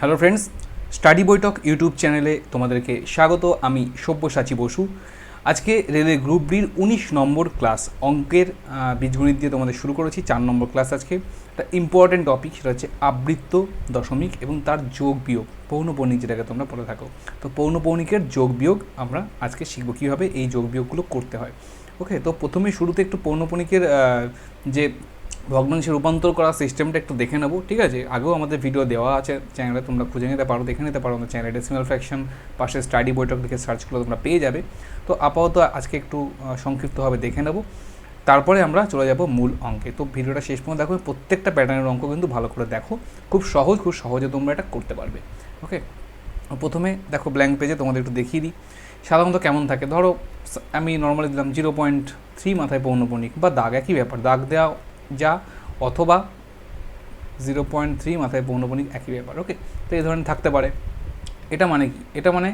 Hello friends, study বৈঠক YouTube চ্যানেলে তোমাদেরকে স্বাগত। আমি সব্যসাচী বসু। আজকে রেলের গ্রুপ ডির 19 নম্বর ক্লাস অঙ্কের বীজগণিত দিয়ে তোমাদের শুরু করেছি। 4 নম্বর ক্লাস আজকে। একটা ইম্পর্টেন্ট টপিক, সেটা হচ্ছে আবৃত্ত দশমিক এবং তার যোগ বিয়োগ, পৌনঃপৌনিক, যেটাকে তোমরা পড়ে থাকো। তো পৌনঃপৌনিকের যোগ বিয়োগ আমরা আজকে শিখবো কীভাবে এই যোগ বিয়োগগুলো করতে হয়। ওকে, তো প্রথমে শুরুতে একটু পৌনঃপৌনিকের যে ভগ্নাংশে রূপান্তর করার সিস্টেমটা একটু দেখে নেবো, ঠিক আছে? আগেও আমাদের ভিডিও দেওয়া আছে চ্যানেলে, তোমরা খুঁজে নিতে পারো, দেখে নিতে পারো আমাদের চ্যানেলে। ডেসিমাল ফ্র্যাকশন পাশে স্টাডি বৈঠক লিখে সার্চ করলে তোমরা পেয়ে যাবে। তো আপাতত আজকে একটু সংক্ষিপ্তভাবে দেখে নেবো, তারপরে আমরা চলে যাব মূল অঙ্কে। তো ভিডিওটা শেষ পর্যন্ত দেখো, প্রত্যেকটা প্যাটার্নের অঙ্ক কিন্তু ভালো করে দেখো, খুব সহজে তোমরা এটা করতে পারবে। ওকে, প্রথমে দেখো ব্ল্যাঙ্ক পেজে তোমাদের একটু দেখিয়ে দিই সাধারণত কেমন থাকে। ধরো আমি নর্মালি দিলাম 0.3 মাথায় পৌনঃপৌনিক বা দাগ, একই ব্যাপার, দাগ দেওয়া যা অথবা 0.3 মাথায় পৌনঃপৌনিক, একই ব্যাপার। ওকে, তো এই ধরনের থাকতে পারে। এটা মানে কি? এটা মানে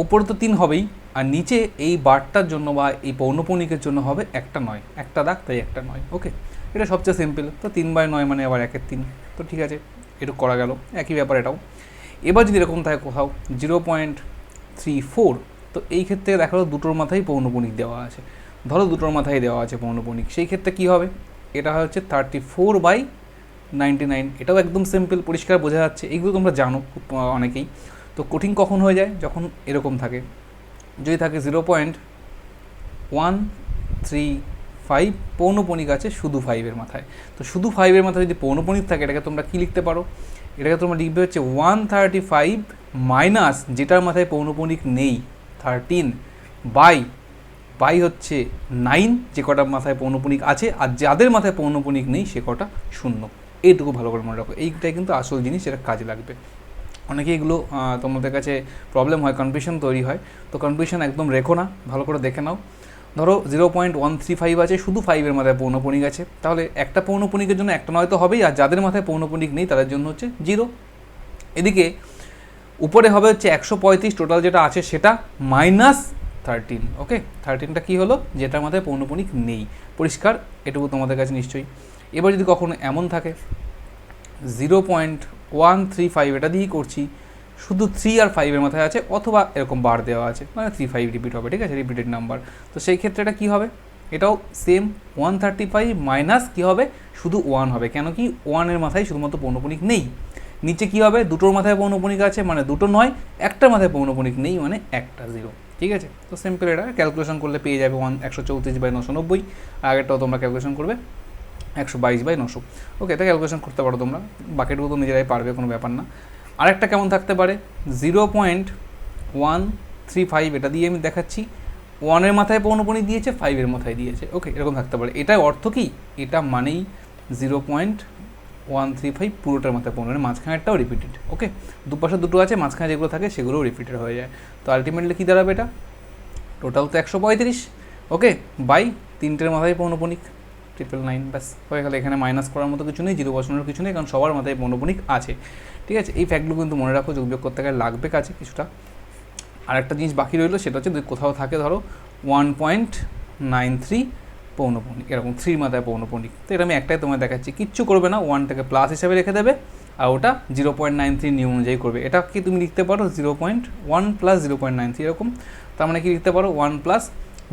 ওপরে তো 3 হবেই, আর নিচে এই বারটার জন্য বা এই পৌনঃপৌনিকের জন্য হবে একটা 9, একটা দাগ, তাই একটা 9। ওকে, এটা সবচেয়ে সিম্পল। তো 3/9 মানে আবার 1/3। তো ঠিক আছে, একটু করা গেল, একই ব্যাপার এটাও। এবার যদি এরকম থাকে কোথাও 0.34, তো এই ক্ষেত্রে দেখা গেলো দুটোর মাথায় পৌনঃপৌনিক দেওয়া আছে। ধরো দুটোর মাথায় দেওয়া আছে পৌনঃপৌনিক, সেই ক্ষেত্রে কী হবে? এটা হচ্ছে 34/99। এটাও একদম সিম্পল, পরিষ্কার বোঝা যাচ্ছে। এইগুলো তোমরা জানো অনেকেই। তো কঠিন কখন হয়ে যায়? যখন এরকম থাকে, যদি থাকে 0.135 পৌনঃপৌনিক আছে শুধু 5-এর মাথায়। তো শুধু 5-এর মাথায় যদি পৌনঃপৌনিক থাকে, এটাকে তোমরা কী লিখতে পারো? এটাকে তোমরা লিখবে হচ্ছে 135 মাইনাস যেটার মাথায় পৌনঃপৌনিক নেই 13 বাই হচ্ছে 9, যে কটা মাথায় পৌনঃপৌনিক আছে, আর যাদের মাথায় পৌনঃপৌনিক নেই সে কটা 0। এইটুকু ভালো করে মনে রাখো, এইটাই কিন্তু আসল জিনিস, এটা কাজে লাগবে। অনেকে এগুলো তোমাদের কাছে প্রবলেম হয়, কনফিউশন তৈরি হয়। তো কনফিউশন একদম রেখো না, ভালো করে দেখে নাও। ধরো 0.135 আছে, শুধু 5-এর মাথায় পৌনঃপৌনিক আছে, তাহলে একটা পৌনঃপৌনিকের জন্য একটা 9 তো হবেই, আর যাদের মাথায় পৌনঃপৌনিক নেই তাদের জন্য হচ্ছে 0। এদিকে উপরে হবে হচ্ছে 135, টোটাল যেটা আছে সেটা মাইনাস 13। ওকে, 13টা কী হলো? যেটার মাথায় পৌনঃপৌনিক নেই। পরিষ্কার, এটুকু তোমাদের কাছে নিশ্চয়ই। এবার যদি কখনো এমন থাকে 0.135, এটা দিয়েই করছি, শুধু 3 আর 5-এর মাথায় আছে, অথবা এরকম বার দেওয়া আছে, মানে 3, 5 রিপিট হবে, ঠিক আছে, রিপিটেড নাম্বার। তো সেই ক্ষেত্রে এটা কী হবে? এটাও সেম 135 মাইনাস কী হবে? শুধু 1 হবে। কেন কি? 1-এর মাথায় শুধুমাত্র পৌনঃপৌনিক নেই। নিচে কী হবে? দুটোর মাথায় পৌনঃপৌনিক আছে মানে দুটো 9, একটা মাথায় পৌনঃপৌনিক নেই মানে একটা 0। ঠিক আছে, তো সিম্পল, এটা ক্যালকুলেশন করলে পেয়ে যাবে 134/990। আগেরটাও তোমরা ক্যালকুলেশন করবে 122/900। ওকে, এটা ক্যালকুলেশন করতে পারো তোমরা, বাকিটুকু তো নিজেরাই পারবে, কোনো ব্যাপার না। আরেকটা কেমন থাকতে পারে? 0.135, এটা দিয়ে আমি দেখাচ্ছি, 1-এর মাথায় পৌনঃপৌনিক দিয়েছে, 5-এর মাথায় দিয়েছে। ওকে, এরকম থাকতে পারে। এটার অর্থ কি? এটা মানেই 0.135 পুরোটার মাথায় পৌনঃপৌনিক, মাঝখানেরটাও রিপিটেড। ওকে, দুপাশে দুটো আছে, মাঝখানে যেগুলো থাকে সেগুলোও রিপিটেড হয়ে যায়। তো আলটিমেটলি কী দাঁড়াবে? এটা টোটাল তো 135। ওকে, বাই 3টের মাথায় পৌনঃপৌনিক 999, ব্যাস হয়ে গেল। এখানে মাইনাস করার মতো কিছু নেই, 0 বসানোর কিছু নেই, কারণ সবার মাথায় পৌনঃপৌনিক আছে। ঠিক আছে, এই ফ্যাক্টগুলো কিন্তু মনে রাখো, যোগ বিয়োগ করতে গেলে লাগবে কাছে কিছুটা। আর একটা জিনিস বাকি রইলো, সেটা হচ্ছে কোথাও থাকে ধরো 1.93 পৌনঃপৌনিক, এরকম 3 মাথায় পৌনঃপৌনিক। তো এটা আমি একটাই তোমায় দেখাচ্ছি, কিচ্ছু করবে না, 1টাকে প্লাস হিসাবে রেখে দেবে, আর ওটা 0.93 নিয়ম অনুযায়ী করবে। এটা কি তুমি লিখতে পারো 0.1 প্লাস 0.93 এরকম। তার মানে কি লিখতে পারো 1 প্লাস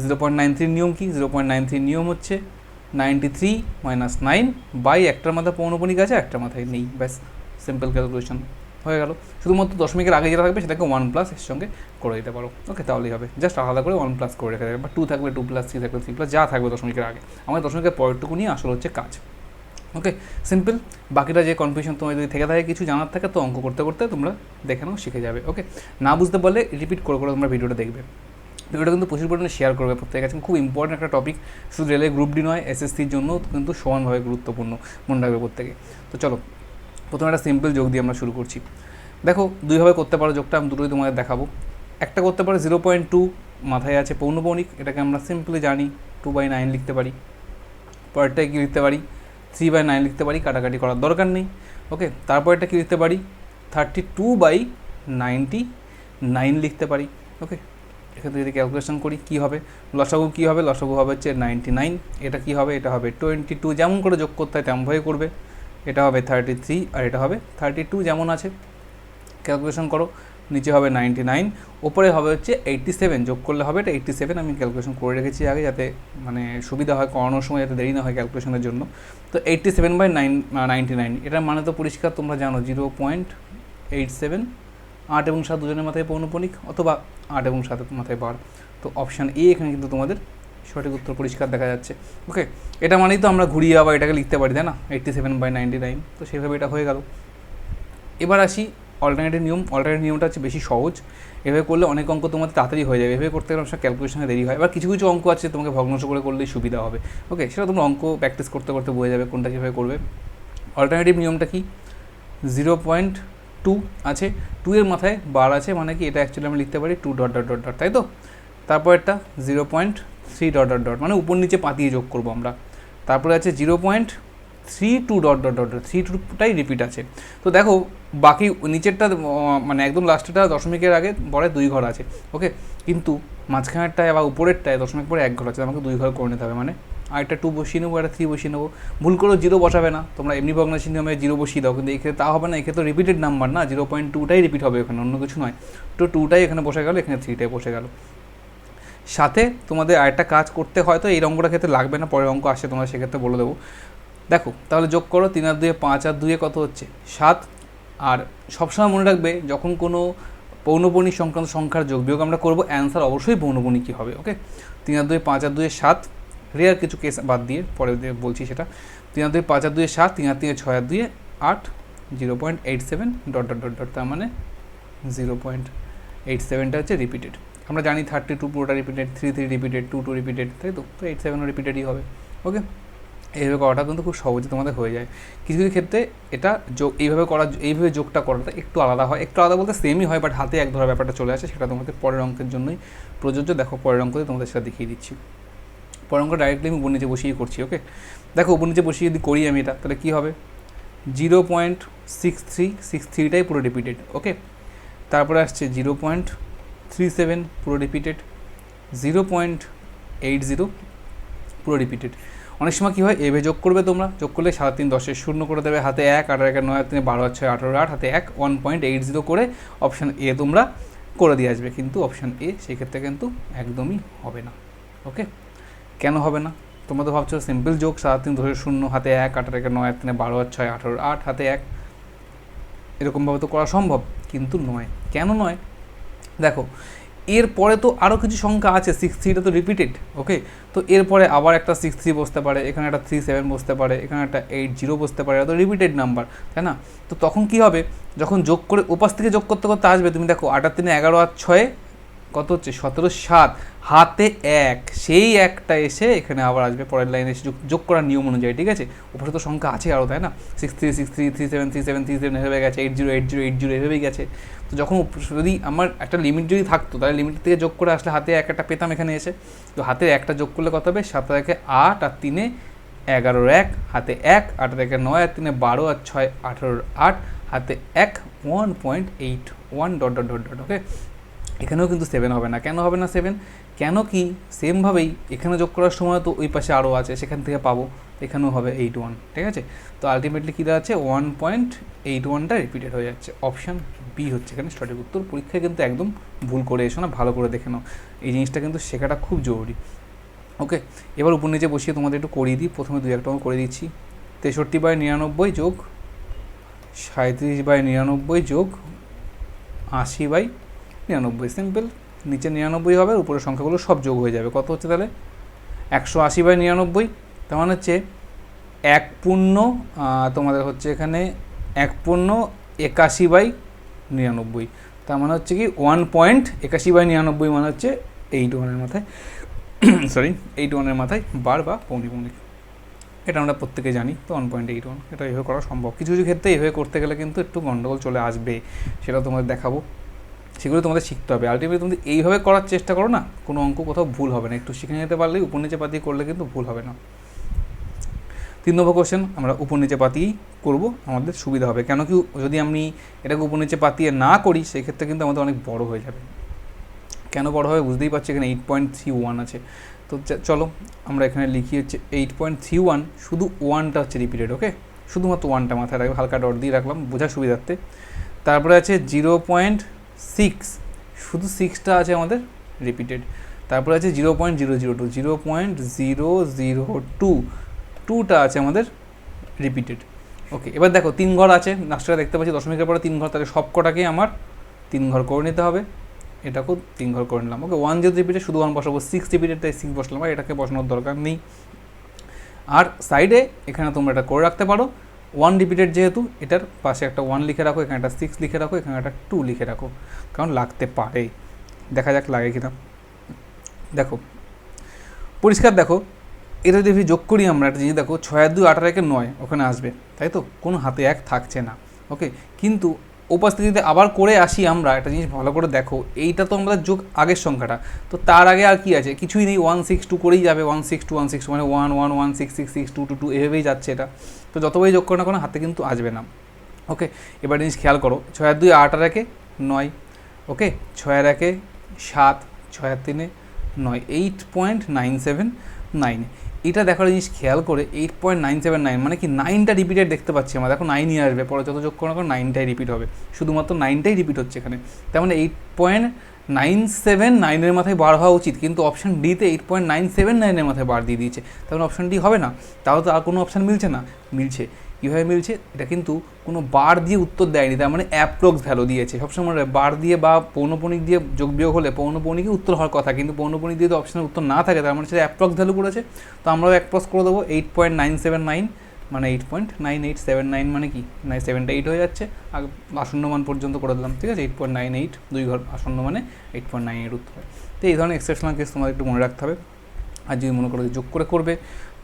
0.93 নিয়ম কি? 0.93 নিয়ম হচ্ছে 93 মাইনাস 9 বাই একটার মাথায় পৌনঃপৌনিক আছে, একটার মাথায় নেই, ব্যাস সিম্পল ক্যালকুলেশন হয়ে গেল। শুধুমাত্র দশমিকের আগে যেটা থাকবে সেটাকে 1 প্লাস এর সঙ্গে করে দিতে পারো। ওকে, তাহলেই হবে, জাস্ট আলাদা করে 1 প্লাস করে রেখে দেবে, বা 2 থাকবে 2 প্লাস, 3 থাকবে 3 প্লাস, যা থাকবে দশমিকের আগে। আমাদের দশমিকের পরেরটুকু নিয়ে আসলে হচ্ছে কাজ। ওকে, সিম্পল। বাকিটা যে কনফিউশন তোমার যদি থেকে থাকে, কিছু জানার থাকে, তো অঙ্ক করতে করতে তোমরা দেখে নাও, শিখে যাবে। ওকে, না বুঝতে পারলে রিপিট করে করে তোমরা ভিডিওটা দেখবে। ভিডিওটা কিন্তু প্রচুর পরিমাণে শেয়ার করবে প্রত্যেকের কাছে, খুব ইম্পর্টেন্ট একটা টপিক। শুধু রেলের গ্রুপ ডি নয়, এসএসসির জন্য কিন্তু সমানভাবে গুরুত্বপূর্ণ, মনে রাখবে প্রত্যেকে। তো চলো, প্রথমে একটা সিম্পল যোগ দিয়ে আমরা শুরু করছি। দেখো, দুইভাবে করতে পারো যোগটা, আমি দুটোই তোমাদের দেখাবো। একটা করতে পারো 0.2 মাথায় আছে পৌনঃপৌনিক, এটাকে আমরা সিম্পলি জানি 2/9 লিখতে পারি। পরেরটায় কী লিখতে পারি? 3/9 লিখতে পারি, কাটাকাটি করার দরকার নেই। ওকে, তারপরেরটা কী লিখতে পারি? 32/99 লিখতে পারি। ওকে, এক্ষেত্রে যদি ক্যালকুলেশন করি কী হবে? লসাগু কী হবে? লসাগু হবে হচ্ছে 99। এটা কী হবে? এটা হবে 22, যেমন করে যোগ করতে হয় তেমনভাবে করবে। এটা হবে 33, আর এটা হবে 32 যেমন আছে। ক্যালকুলেশন করো, নিচে হবে 99, ওপরে হবে হচ্ছে 87, যোগ করলে হবে এটা 87। আমি ক্যালকুলেশন করে রেখেছি আগে, যাতে মানে সুবিধা হয় করানোর সময়, যাতে দেরি না হয় ক্যালকুলেশনের জন্য। তো 87/99, এটার মানে তো পরিষ্কার, তোমরা জানো 0.87, 8 এবং 7 দুজনের মাথায় পৌনঃপুনিক, অথবা 8 এবং 7 মাথায় বার। তো অপশান এ এখানে কিন্তু তোমাদের সঠিক উত্তর পরিষ্কার দেখা যাচ্ছে। ওকে, এটা মানেই তো আমরা ঘুরিয়ে আবার এটাকে লিখতে পারি, তাই না, 87/99। তো সেভাবে এটা হয়ে গেল। এবার আসি অল্টারনেটিভ নিয়ম। অল্টারনেটিভ নিয়মটা হচ্ছে বেশি সহজ, এভাবে করলে অনেক অঙ্ক তোমাদের তাড়াতাড়ি হয়ে যাবে। এভাবে করতে গেলে অবশ্যই ক্যালকুলেশনে দেরি হয়। এবার কিছু কিছু অঙ্ক আছে তোমাকে ভগ্নাংশ করে করলেই সুবিধা হবে। ওকে, সেটা তোমরা অঙ্ক প্র্যাকটিস করতে করতে বোঝা যাবে কোনটা কীভাবে করবে। অল্টারনেটিভ নিয়মটা কি, 0.2 আছে, 2 এর মাথায় বার আছে, মানে কি এটা অ্যাকচুয়ালি আমি লিখতে পারি 2 ... তাই তো। তারপর একটা 0.3 ... মানে উপর নিচে পাতিয়ে যোগ করবো আমরা। তারপরে আছে 0.32 ... 32টাই রিপিট আছে। তো দেখো বাকি নিচেরটা মানে একদম লাস্টেরটা দশমিকের আগে পরে 2 ঘর আছে। ওকে, কিন্তু মাঝখানেরটায় বা উপরেরটায় দশমিক পরে 1 ঘর আছে, আমাকে 2 ঘর করে নিতে হবে। মানে আরেকটা 2 বসিয়ে নেবো, একটা 3 বসিয়ে নেবো। ভুল করে 0 বসাবে না, তোমরা এমনি ভগ্নাংশের নিয়মে 0 বসিয়ে দাও, কিন্তু এক্ষেত্রে তা হবে না, এক্ষেত্রে রিপিটেড নাম্বার না, 0.2টাই রিপিট হবে এখানে, অন্য কিছু নয়। তো 2টাই এখানে বসে গেল, এখানে 3টাই বসে গেল। সাথে তোমাদের আরেকটা কাজ করতে হয়, তো এই অঙ্কটার ক্ষেত্রে লাগবে না, পরের অঙ্ক আসে তোমরা সেক্ষেত্রে বলে দেবো। দেখো তাহলে যোগ করো, 3 আর 2 5 আর 2 কত হচ্ছে 7। আর সবসময় মনে রাখবে যখন কোনো পৌনঃপুনিক সংক্রান্ত সংখ্যার যোগ বিয়োগ আমরা করবো, অ্যান্সার অবশ্যই পৌনঃপুনিকই হবে। ওকে, 3 আর 2 5 আর 2 7, রেয়ার কিছু কেস বাদ দিয়ে পরে বলছি সেটা। 3 আর 2 5 আর 2 7, 3 আর 3 6 আর 2 8, 0.87 ... তার মানে 0.87টা হচ্ছে রিপিটেড। আমরা জানি 32 পুরোটা রিপিটেড, 3 রিপিটেড, 2 রিপিটেড, তাই তো। তো 87ও রিপিটেডই হবে। ওকে, এইভাবে করাটা কিন্তু খুব সহজে তোমাদের হয়ে যায়। কিছু কিছু ক্ষেত্রে এটা যোগ এইভাবে যোগটা করাটা একটু আলাদা হয়, একটু আলাদা বলতে সেমই হয়, বাট হাতে এক ধরা ব্যাপারটা চলে আসে, সেটা তোমাদের পরের অঙ্কের জন্যই প্রযোজ্য। দেখো পরের অঙ্কতে তোমাদের সেটা দেখিয়ে দিচ্ছি। পরের অঙ্ক ডাইরেক্টলি আমি উপর নিচে বসিয়ে করছি। ওকে, দেখো উপর নিচে বসিয়ে যদি করি আমি এটা, তাহলে কী হবে, 0.63 পুরো রিপিটেড। ওকে, তারপরে আসছে 0.37 পুরো রিপিটেড, 0.80 পুরো রিপিটেড। অনেক সময় কী হয়, এভাবে যোগ করবে তোমরা, যোগ করলে 7 3 10 শূন্য করে দেবে, হাতে 1 8 1 9 3 12 6 18 8, হাতে 1 1.80 করে অপশান এ তোমরা করে দিয়ে আসবে। কিন্তু অপশান এ সেক্ষেত্রে কিন্তু একদমই হবে না। ওকে, কেন হবে না, তোমরা তো ভাবছো সিম্পল যোগ 7 3 10 শূন্য, হাতে 1 8 1 9 3 12 6 18 8, হাতে 1, এরকমভাবে তো করা সম্ভব, কিন্তু নয়। কেন নয়, দেখো এরপরে তো আরও কিছু সংখ্যা আছে, 63টা তো রিপিটেড। ওকে, তো এরপরে আবার একটা 63 বসতে পারে, এখানে একটা 37 বসতে পারে, এখানে একটা 80 বসতে পারে, তো রিপিটেড নাম্বার, তাই না। তো তখন কি হবে, যখন যোগ করে ওপাশ থেকে যোগ করতে করতে আসবে, তুমি দেখো 8 আর 3 11 আর 6 কত হচ্ছে 17 7, হাতে 1, সেই একটা এসে এখানে আবার আসবে পরের লাইনে এসে যোগ করার নিয়ম অনুযায়ী, ঠিক আছে। উপরে তো সংখ্যা আছে আরও, তাই না, 63 63 37 37 37 এভাবে গেছে, 80 80 80 এভাবেই গেছে। তো যখন যদি আমার একটা লিমিট যদি থাকতো, তাহলে লিমিট থেকে যোগ করে আসলে হাতে 1 একটা পেতাম এখানে এসে। তো হাতে 1টা যোগ করলে কত হবে, 7 আর 1 8 আর 3 11 1, হাতে 1 8 আর 1 9 আর 3 12 আর 6 18 8, হাতে 1 1.81 ... ওকে, এখানেও কিন্তু 7 হবে না। কেন হবে না 7, কেন কি সেমভাবেই এখানে যোগ করার সময় তো ওই পাশে আরও আছে, সেখান থেকে পাবো, এখানেও হবে 81, ঠিক আছে। তো আলটিমেটলি কী দাঁড়াচ্ছে, 1.81টা রিপিটেড হয়ে যাচ্ছে। অপশান বি হচ্ছে এখানে সঠিক উত্তর। পরীক্ষায় কিন্তু একদম ভুল করে এসো না, ভালো করে দেখে নাও, এই জিনিসটা কিন্তু শেখাটা খুব জরুরি। ওকে, এবার উপর নিচে বসিয়ে তোমাদের একটু করিয়ে দিই। প্রথমে 2-1 করে দিচ্ছি, 63/99 যোগ 37/99 যোগ 80/99, সিম্পল। নিচে 99 হবে, উপরের সংখ্যাগুলো সব যোগ হয়ে যাবে। কত হচ্ছে তাহলে 180/99, তার মানে হচ্ছে 1 তোমাদের হচ্ছে এখানে 1.81/99, তার মানে হচ্ছে কি 1.81/99 মানে হচ্ছে 81 মাথায় সরি 81 মাথায় বার বা পৌনঃপুনিক। এটা আমরা প্রত্যেকে জানি। তো 1.81 এটা এভাবে করা সম্ভব। কিছু কিছু ক্ষেত্রে এভাবে করতে গেলে কিন্তু একটু গন্ডগোল চলে আসবে, সেটা তোমাদের দেখাবো, সেগুলো তোমাদের শিখতে হবে। আলটিমেটলি তুমি এইভাবে করার চেষ্টা করো না, কোনো অঙ্ক কোথাও ভুল হবে না। একটু শিখে নিতে পারলেই উপর নিচে পাতিয়ে করলে কিন্তু ভুল হবে না। 3 নম্বর কোশ্চেন আমরা উপর নিচে পাতিয়েই করবো, আমাদের সুবিধা হবে। কেন কি, যদি আমি এটাকে উপর নিচে পাতিয়ে না করি সেক্ষেত্রে কিন্তু আমাদের অনেক বড় হয়ে যাবে। কেন বড় হবে বুঝতেই পারছি, এখানে 8.31 আছে। তো চলো আমরা এখানে লিখি হচ্ছে 8.31, শুধু 1টা হচ্ছে রিপিটেড। ওকে, শুধুমাত্র 1টা মাথায় রাখবে, হালকা ডট দিয়ে রাখলাম বোঝার সুবিধার্থে। তারপরে আছে 0.6, শুধু 6টা আছে আমাদের রিপিটেড। তারপরে আছে 0.002, 0.002, 2টা আছে আমাদের রিপিটেড। ওকে, এবার দেখো 3 ঘর আছে, লাস্টটা দেখতে পাচ্ছি দশমিকের পরে 3 ঘর, তাহলে সব কটাকেই আমার 3 ঘর করে নিতে হবে। এটাকেও 3 ঘর করে নিলাম। ওকে, 1 যেহেতু রিপিটেড শুধু 1 বসাবো, 6 রিপিটেড তাই 6 বসলাম, আর এটাকে বসানোর দরকার নেই। আর সাইডে এখানে তোমরা এটা করে রাখতে পারো, 1 রিপিটেড যেহেতু এটার পাশে একটা 1 লিখে রাখো, এখানে একটা 6 লিখে রাখো, এখানে একটা 2 লিখে রাখো, কারণ লাগতে পারে, দেখা যাক লাগে কিনা। দেখো পরিষ্কার, দেখো এটা যদি যোগ করি আমরা একটা জিনিস, দেখো 6 আর 2 8 আর 1 9 ওখানে আসবে, তাই তো, কোনো হাতে 1 থাকছে না। ওকে, কিন্তু ওপাশ থেকে যদি আবার করে আসি আমরা একটা জিনিস ভালো করে দেখো, এইটা তো আমাদের যোগ আগের সংখ্যাটা, তো তার আগে আর কি আছে, কিছুই নেই, 162 করেই যাবে, 162 162 মানে 1 1 1 6 6 6 2 2 2 এভাবেই যাচ্ছে এটা, তো যতবারই যোগ করো না কোনো হাতে কিন্তু আসবে না। ওকে, এবার জিনিস খেয়াল করো, 6 আর 2 8 আর 1 9, ওকে, 6 আর 1 7, 6 আর 3 9, 8.979। এটা দেখার জিনিস খেয়াল করে 8.979 মানে কি 9টা রিপিটেড দেখতে পাচ্ছি আমরা, দেখো 9ই আসবে, পরে যত যোগ করো 9টাই রিপিট হবে, শুধুমাত্র 9টাই রিপিট হচ্ছে এখানে, তার মানে 8.979 মাথায় বার হওয়া উচিত, কিন্তু অপশান ডিতে 8.979 মাথায় বার দিয়ে দিয়েছে, তার মানে অপশান ডি হবে না। তাহলে তো আর কোনো অপশান মিলছে না, মিলছে কীভাবে মিলছে, এটা কিন্তু কোনো বার দিয়ে উত্তর দেয়নি, তার মানে অ্যাপ্রক্স ভ্যালু দিয়েছে। সবসময় বার দিয়ে বা পৌনপণিক দিয়ে যোগ বিয়োগ হলে পৌনপণিকই উত্তর হওয়ার কথা, কিন্তু পৌনপণিক দিয়ে তো অপশানের উত্তর না থাকে, তার মানে সেটা অ্যাপ্রক্স ভ্যালু করেছে, তো আমরাও অ্যাপ্রক্স করে দেবো 8.979 মানে 8.9879 মানে কি 7টা 8 হয়ে যাচ্ছে, আর আসন্ন মান পর্যন্ত করে দিলাম, ঠিক আছে, 8.98 2 ঘর আসন্ন মানে 8.98 উত্তর হয়। তো এই ধরনের এক্সেপশনাল কেস তোমাদের একটু মনে রাখতে হবে, আর যদি মনে করো যোগ করে করবে,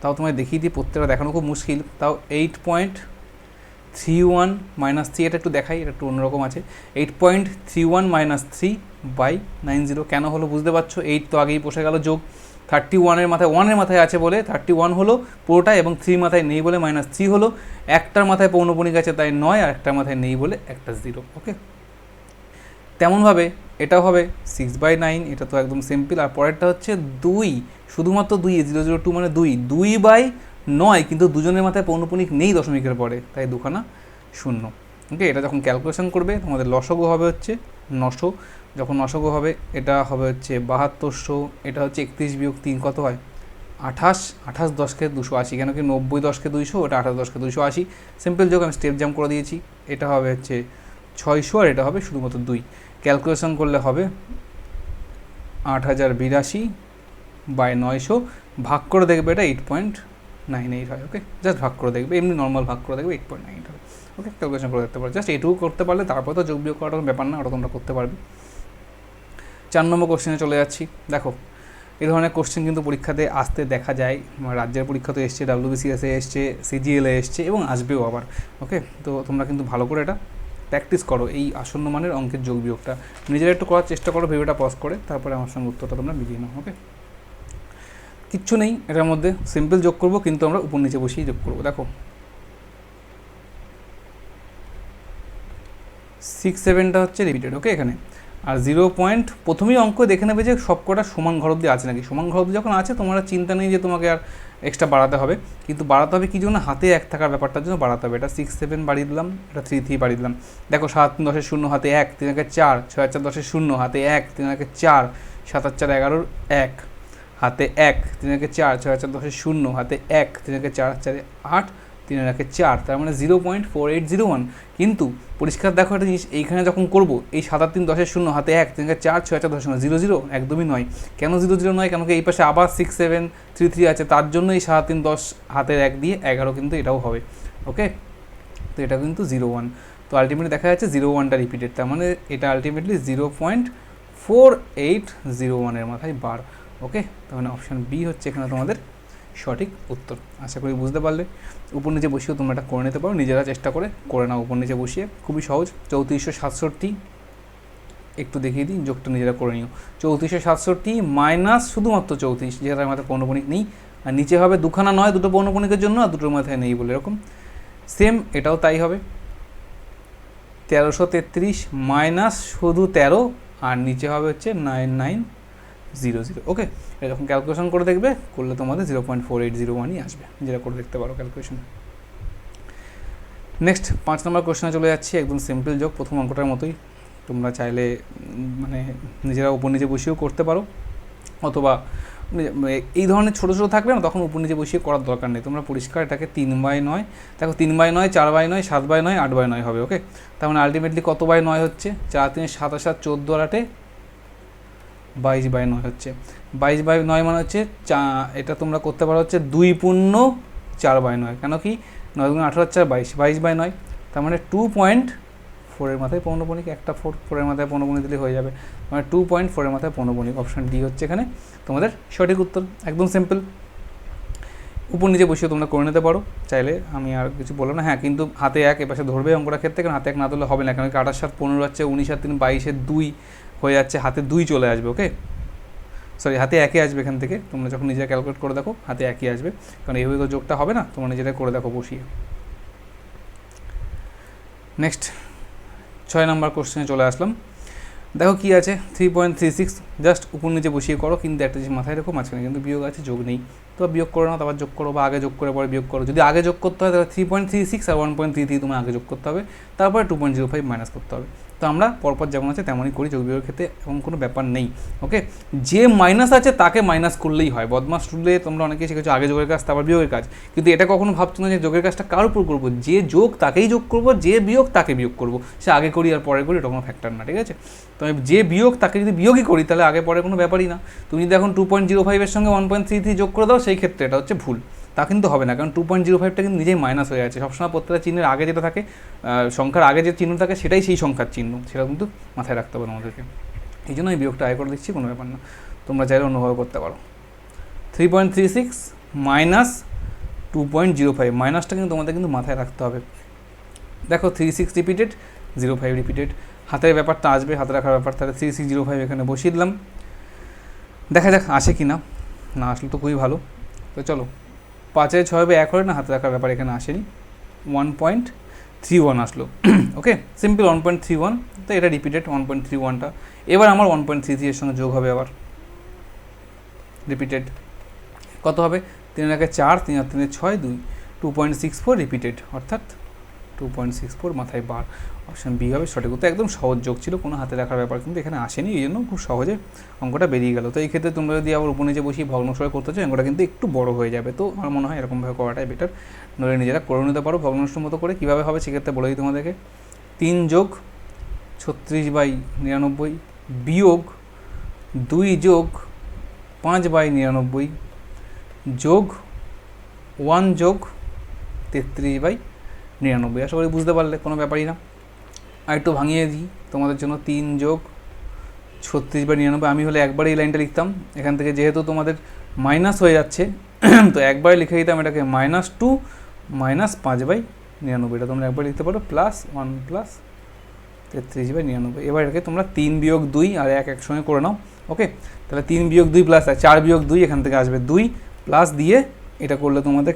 তাও তোমায় দেখিয়ে দিই, প্রত্যেকটা দেখানো খুব মুশকিল, তাও 8.31 মাইনাস 3, এটা একটু দেখাই, এটা একটু অন্যরকম আছে, 8.31 মাইনাস 3/90 কেন হলো বুঝতে পারছো, 8 তো আগেই বসে গেল, যোগ 31-এর মাথায় 1-এর মাথায় আছে বলে 31 হলো পুরোটা, এবং 3 মাথায় নেই বলে -3 হলো, একটার মাথায় পৌনপণিক আছে তাই 9, আর একটার মাথায় নেই বলে একটা 0। ওকে, তেমনভাবে এটাও হবে 6/9, এটা তো একদম সিম্পল, আর পরেরটা হচ্ছে 2, শুধুমাত্র 2, 002 মানে 2/9, কিন্তু দুজনের মাথায় পৌনপণিক নেই দশমিকের পরে, তাই দুখানা 0। ওকে, এটা যখন ক্যালকুলেশন করবে তোমাদের লসগু হবে হচ্ছে 900, যখন লসগু হবে এটা হবে হচ্ছে 7200, এটা হচ্ছে 31 বিয়োগ 3 কত হয় 28, 28 10কে 280, কেন কি 90 10কে 200, ওটা 28 10কে 280, সিম্পল যোগ, আমি স্টেপ জাম্প করে দিয়েছি, এটা হবে হচ্ছে 600, আর এটা হবে শুধুমাত্র 2, ক্যালকুলেশন করলে হবে 8082/900, ভাগ করে দেখবে এটা 8.98 হয়। ওকে, জাস্ট ভাগ করে দেখবে, এমনি নর্মাল ভাগ করে দেখবে 8.98 হবে। ওকে, ক্যালকুলেশন করে দেখতে পারো, জাস্ট এইটুকু করতে পারলে তারপর তো যোগ বিয়োগ করার ব্যাপার না, ওটা তোমরা করতে পারবে। 4 নম্বর কোশ্চেনে চলে যাচ্ছি। দেখো এই ধরনের কোশ্চেন কিন্তু পরীক্ষাতে আসতে দেখা যায়, রাজ্যের পরীক্ষা তো এসছে, WBCS-এ এসছে, CGL-এ এসছে, এবং আসবেও আবার। ওকে, তো তোমরা কিন্তু ভালো করে এটা প্র্যাকটিস করো, এই আসন্ন মানের অঙ্কের যোগ বিয়োগটা নিজেরা একটু করার চেষ্টা করো, ভিডিওটা পজ করে, তারপরে আমার সঙ্গে উত্তরটা তোমরা মিলিয়ে নাও। ওকে, কিচ্ছু নেই এটার মধ্যে, সিম্পল যোগ করবো, কিন্তু আমরা উপর নিচে বসেই যোগ করবো। দেখো 6 7টা হচ্ছে রিপিটেড, ওকে, এখানে আর 0 পয়েন্ট প্রথমেই অঙ্ক দেখে নেবে যে সব কটা সমান ঘর অবধি আছে নাকি, সমান ঘর অবধি যখন আছে তোমার চিন্তা নেই যে তোমাকে আর এক্সট্রা বাড়াতে হবে, কিন্তু বাড়াতে হবে কি জন্য, হাতে 1 থাকার ব্যাপারটার জন্য বাড়াতে হবে। এটা 6 7 বাড়িয়ে দিলাম, এটা 3 3 বাড়িয়ে দিলাম, দেখো 7 3 10 0 হাতে 1 3 1 4, 6 4 10 0 হাতে 1 3 1 4, 7 8 4 11 1 হাতে 1 3 1 4, 6 4 10 0 হাতে 1 3 1 4 4 8 3 1 4, তার মানে 0.4801। কিন্তু পরিষ্কার দেখো একটা জিনিস, এইখানে যখন করবো এই 7 3 10 0 হাতে 1 3 4 6 4 10 0 0 একদমই নয়। কেন 0 নয়, কেন কি এই পাশে আবার 6 7 3 3 আছে, তার জন্য এই 7 3 10 হাতের 1 দিয়ে 11 কিন্তু এটাও হবে। ওকে, তো এটা কিন্তু 01, তো আলটিমেটলি দেখা যাচ্ছে 01টা রিপিটেড, তার মানে এটা আলটিমেটলি 0.4801-এর মাথায় বার। ওকে, তার মানে অপশান বি হচ্ছে এখানে তোমাদের সঠিক উত্তর। আশা করি বুঝতে পারলে। উপর নিচে বসিয়েও তোমরা এটা করে নিতে পারো, নিজেরা চেষ্টা করে নাও উপর নিচে বসিয়ে, খুবই সহজ। 3467 একটু দেখিয়ে দিই, যোগটা নিজেরা করে নিও। 3467 মাইনাস শুধুমাত্র 34, যেটা আমাদের পৌনপণিক নেই, আর নিচে হবে দুখানা নয়, দুটো পৌনপণিকের জন্য, আর দুটোর মাথায় নেই বলে, এরকম সেম এটাও তাই হবে। 1333 মাইনাস শুধু 13, আর নিচে হবে হচ্ছে 9900। ওকে, এটা যখন ক্যালকুলেশন করে দেখবে, করলে তোমাদের 0.4801-ই আসবে, যেটা করে দেখতে পারো ক্যালকুলেশন। নেক্সট 5 নম্বর কোশ্চেনে চলে যাচ্ছি, একদম সিম্পল যোগ, প্রথম অঙ্কটার মতোই। তোমরা চাইলে মানে নিজেরা উপর নিচে বসিয়েও করতে পারো, অথবা এই ধরনের ছোটো ছোটো থাকবে না, তখন উপর নিচে বসিয়ে করার দরকার নেই। তোমরা পরিষ্কার এটাকে 3/9, দেখো 3/9, 4/9, 7/9, 8/9 হবে। ওকে, তার মানে আলটিমেটলি কত বাই 9 হচ্ছে? 4 3 7 7 14 আর 8 22/9 হচ্ছে। 22/9 মানে হচ্ছে এটা তোমরা করতে পারো হচ্ছে 2/4/9। কেন কি 9 × 18 = 22, 22/9, তার মানে 2.4 এর মাথায় পৌনঃপুনিক, একটা 4 এর মাথায় পৌনঃপুনিক দিলে হয়ে যাবে, মানে 2.4 এর মাথায় পৌনঃপুনিক। অপশান ডি হচ্ছে এখানে তোমাদের সঠিক উত্তর, একদম সিম্পল। উপর নিচে বসিয়ে তোমরা করে নিতে পারো চাইলে, আমি আর কিছু বললাম না। হ্যাঁ, কিন্তু হাতে 1 এপাশে ধরবে অঙ্কটার ক্ষেত্রে, কারণ হাতে 1 না ধরলে হবে না, কারণ 28 7 15 হচ্ছে, 19 আর 3 22 2 হয়ে যাচ্ছে, হাতে 2 চলে আসবে। ওকে, সরি, হাতে 1 আসবে এখান থেকে। তোমরা যখন নিজেরা ক্যালকুলেট করে দেখো হাতে 1 আসবে, কারণ এইভাবে তো যোগটা হবে না, তোমরা নিজেরা করে দেখো বসিয়ে। নেক্সট 6 নম্বর কোশ্চেনে চলে আসলাম। দেখো কি আছে, 3.36, জাস্ট উপর নিচে বসিয়ে করো, কিন্তু একটা জিনিস মাথায় রেখো, মাঝখানে কিন্তু বিয়োগ আছে, যোগ নেই। তো বিয়োগ করো না, তারপর যোগ করো, বা আগে যোগ করে পরে বিয়োগ করো। যদি আগে যোগ করতে হয় তাহলে 3.36 আর 1.33 তোমার আগে যোগ করতে হবে, তারপরে 2.05 মাইনাস করতে হবে। তো আমরা পরপর যেমন আছে তেমনই করি যোগ বিয়োগের ক্ষেত্রে, এমন কোনো ব্যাপার নেই। ওকে, যে মাইনাস আছে তাকে মাইনাস করলেই হয়। বদমাস স্টুডে তোমরা অনেকেই শিখেছো আগে যোগের কাজ তারপর বিয়োগের কাজ, কিন্তু এটা কখনো ভাবছো না যে যোগের কাজটা কার উপর করবো। যে যোগ তাকেই যোগ করবো, যে বিয়োগ তাকে বিয়োগ করবো। সে আগে করি আর পরে করি, এটা কোনো ফ্যাক্টর না, ঠিক আছে। তো আমি যে বিয়োগ তাকে যদি বিয়োগই করি তাহলে আগে পরে কোনো ব্যাপারই না। তুমি যদি এখন 2.05 এর সঙ্গে 1.33 যোগ করে দাও, সেই ক্ষেত্রে এটা হচ্ছে ভুল, তা কিন্তু হবে না, কারণ 2.05টা কিন্তু নিজেই মাইনাস হয়ে আছে। সবসময় প্রত্যেকটা চিহ্নের আগে যেটা থাকে, সংখ্যার আগে যে চিহ্ন থাকে সেটাই সেই সংখ্যার চিহ্ন, সেটা কিন্তু মাথায় রাখতে হবে আমাদেরকে। এই জন্য এই বিয়োগটা আগে করে দিচ্ছি, কোনো ব্যাপার না, তোমরা চাইলে অনুভব করতে পারো। 3.36 মাইনাস 2.05, মাইনাসটা কিন্তু তোমাদের কিন্তু মাথায় রাখতে হবে। দেখো 36 রিপিটেড, 05 রিপিটেড, হাতের ব্যাপারটা আসবে, হাতে রাখার ব্যাপার, তাহলে 3605 এখানে বসিয়ে দিলাম। দেখা যাক আসে কি না, না আসলে তো খুবই ভালো। তো চলো, 5 6 1 হলে না, হাতে রাখার ব্যাপার এখানে আসেনি, 1.31 আসলো। ওকে, সিম্পল 1.31, তো এটা রিপিটেড 1.31টা। এবার আমার 1.33 এর সঙ্গে যোগ হবে, আবার রিপিটেড। কত হবে? 3 1 4, 3 আর 3 6 2, 2.64 রিপিটেড, অর্থাৎ 2.64 মাথায় বার। অপশান বি হবে সঠিক উত্তর। একদম সহজ যোগ ছিল, কোনো হাতে রাখার ব্যাপার কিন্তু এখানে আসেনি, এই জন্য খুব সহজে অঙ্কটা বেরিয়ে গেল। তো এই ক্ষেত্রে তোমরা যদি আবার উপর নিচে বসিয়ে ভগ্নাংশে করতে চাও, অঙ্কটা কিন্তু একটু বড় হয়ে যাবে। তো আমার মনে হয় এরকমভাবে করাটাই বেটার, নইলে নিজেরা করে নিতে পারো ভগ্নাংশের মতো করে। কীভাবে হবে সেক্ষেত্রে বলে দিই তোমাদেরকে। 3 যোগ 36/99 বিয়োগ 2 যোগ 5/99 যোগ 1 যোগ 33/99। আশা করি বুঝতে পারলে, কোনো ব্যাপারই না। আর একটু ভাঙিয়ে দিই তোমাদের জন্য, 3 যোগ 36/99। আমি হলে একবার এই লাইনটা লিখতাম, এখান থেকে যেহেতু তোমাদের মাইনাস হয়ে যাচ্ছে তো একবারে লিখে দিতাম এটাকে -2 -5/99। এটা তোমরা একবার লিখতে পারো, +1 + 33/99। এবার এটাকে তোমরা 3 বিয়োগ 2 আর 1 একসঙ্গে করে নাও। ওকে, তাহলে 3 বিয়োগ 2 + 4 বিয়োগ 2, এখান থেকে আসবে 2 প্লাস দিয়ে এটা করলে তোমাদের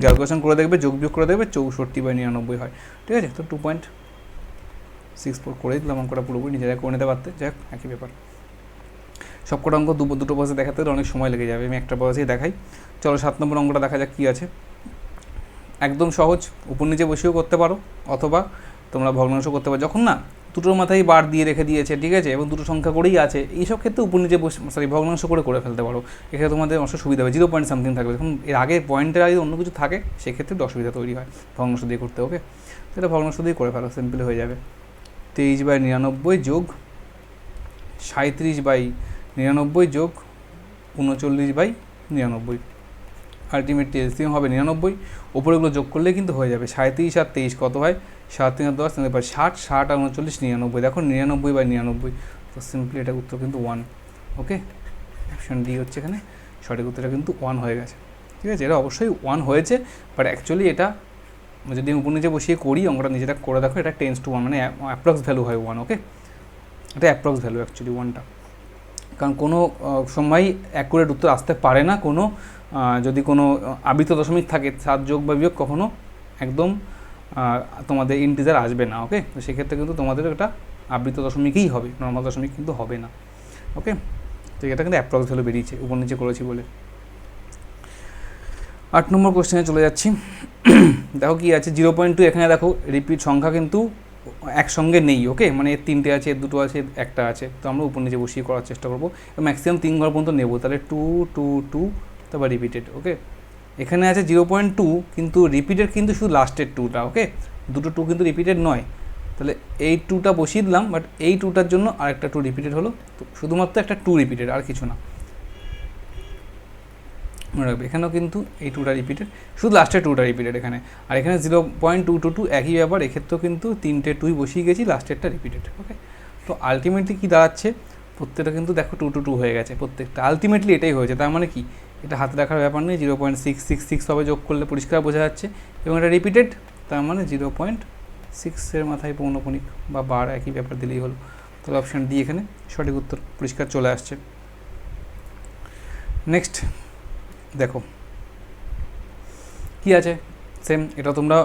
ক্যালকুলেশন করে দেখবে, যোগ বিয়োগ করে দেখবে 64/99 হয়। ঠিক আছে, তো 2.64 করে দিলাম। অঙ্কটা পুরোপুরি নিজেরা করে নিতে পারতে, যাক একই ব্যাপার। সবকটা অঙ্ক দুটো পয়সা দেখাতে অনেক সময় লেগে যাবে, আমি একটা পয়সাই দেখাই। চলো 7 নম্বর অঙ্কটা দেখা যাক কী আছে। একদম সহজ, উপর নিচে বসেও করতে পারো, অথবা তোমরা ভগ্নাংশ করতে পারো। যখন না দুটোর মাথায় বার দিয়ে রেখে দিয়েছে, ঠিক আছে, এবং দুটো সংখ্যা করেই আছে, এইসব ক্ষেত্রে উপর নিচে ভগ্নাংশ করে ফেলতে পারো। এক্ষেত্রে তোমাদের অবশ্য সুবিধা হবে, 0 পয়েন্ট সামথিং থাকবে। যখন এর আগে পয়েন্টের আগে অন্য কিছু থাকে সেক্ষেত্রে অসুবিধা তৈরি হয় ভগ্নাংশ দিয়ে করতে। ওকে, সেটা ভগ্নাংশ দিয়ে করে ফেলো, সিম্পল হয়ে যাবে। 23/99 যোগ 37/99 যোগ 39/99, আলটিমেটলি এলসিএম হবে 99। ওপরেগুলো যোগ করলে কিন্তু হয়ে যাবে। 37 আর 23 কত হয়? 7 3 10, 60 60 আর 39 99। দেখো 99/99, তো সিম্পলি এটা উত্তর কিন্তু 1। ওকে, অপশান ডি হচ্ছে এখানে সঠিক উত্তরটা কিন্তু 1 হয়ে গেছে। ঠিক আছে, এটা অবশ্যই 1 হয়েছে, বাট অ্যাকচুয়ালি এটা যদি উপর নিচে বসিয়ে করি, অঙ্কটা নিজেটা করে দেখো, এটা টেন্স টু 1, মানে অ্যাপ্রক্স ভ্যালু হয় 1। ওকে, এটা অ্যাপ্রক্স ভ্যালু অ্যাকচুয়ালি 1টা, কারণ কোনো সময় অ্যাকুরেট উত্তর আসতে পারে না। কোনো যদি কোনো আবৃত দশমিক থাকে, 7 যোগ বা বিয়োগ কখনো একদম তোমাদের ইন্টিজার আসবে না। ওকে, তো সেক্ষেত্রে কিন্তু তোমাদের এটা আবৃত দশমিকই হবে, নর্মাল দশমিক কিন্তু হবে না। ওকে, তো এটা কিন্তু অ্যাপ্রক্স ভ্যালু বেরিয়েছে, উপর নিচে করেছি বলে। 8 নম্বর কোশ্চেনে চলে যাচ্ছি। দেখো কী আছে 0.2, এখানে দেখো রিপিট সংখ্যা কিন্তু একসঙ্গে নেই, ওকে, মানে এর 3টে আছে, এর 2টো আছে, একটা আছে, তো আমরা উপর নিচে বসিয়ে করার চেষ্টা করবো, ম্যাক্সিমাম 3 ঘর পর্যন্ত নেবো, তাহলে 2 2 2 তারপর রিপিটেড, ওকে। এখানে আছে 0.2, কিন্তু রিপিটেড কিন্তু শুধু লাস্টের 2টা, ওকে, দুটো 2 কিন্তু রিপিটেড নয়, তাহলে এই 2টা বসিয়ে দিলাম, বাট এই 2টার জন্য আরেকটা 2 রিপিটেড হলো, তো শুধুমাত্র একটা 2 রিপিটেড, আর কিছু না, মনে রাখবে। এখানেও কিন্তু এই 2টা রিপিটেড, শুধু লাস্টের 2টা রিপিটেড এখানে, আর এখানে 0.222 একই ব্যাপার, এক্ষেত্রেও কিন্তু 3টে 2 বসিয়ে গেছি, লাস্টেরটা রিপিটেড, ওকে। তো আলটিমেটলি কী দাঁড়াচ্ছে, প্রত্যেকটা কিন্তু দেখো 2 2 2 হয়ে গেছে প্রত্যেকটা, আলটিমেটলি এটাই হয়েছে, তার মানে কি এটা হাতে রাখার ব্যাপার নেই, 0.666 হবে, যোগ করলে পরিষ্কার বোঝা যাচ্ছে, এবং এটা রিপিটেড, তার মানে 0.6 মাথায় পৌনপুনিক বা বার একই ব্যাপার দিলেই হলো, তাহলে অপশান ডি এখানে সঠিক উত্তর পরিষ্কার চলে আসছে। নেক্সট দেখো কী আছে, সেম, এটা তোমরা